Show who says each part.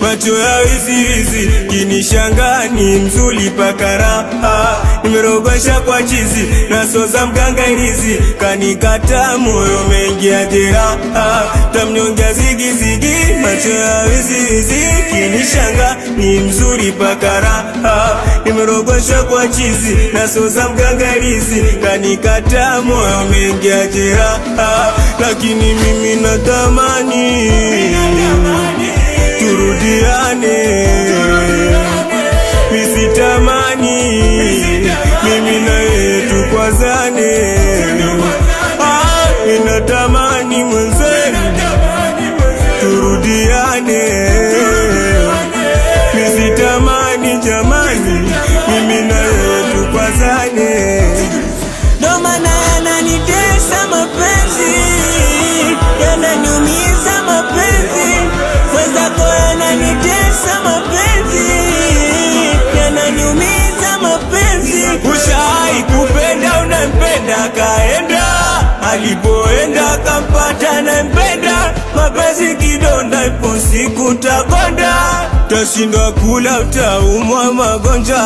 Speaker 1: macho ya wizi kinishanga ni mzuri pakara. Nimerogosha kwa chizi na soza mganga irizi, kanikata moyo mengia jera. Tamnyongea zigizigi, macho ya wizi kinishanga ni mzuri pakara. Nimerogosha kwa chizi na soza mganga irizi, kanikata moyo mengia jera. Lakini mimi natamani turudiane, misitamani mimi na yeye tukwazane. Ninatamani mwenzenu turudiane, misitamani jamani mimi na yeye tukwazane.
Speaker 2: Ndo maana yananitesa mapenzi, yananiumiza mapenzi, mwenzako yananitesa mapenzi, yananiumiza mapenzi.
Speaker 1: Ushai kupenda unampenda kaenda, alipoenda kampata nampenda. Mapenzi kidonda, ipo siku takonda, tashinda kula utaumwa magonjwa.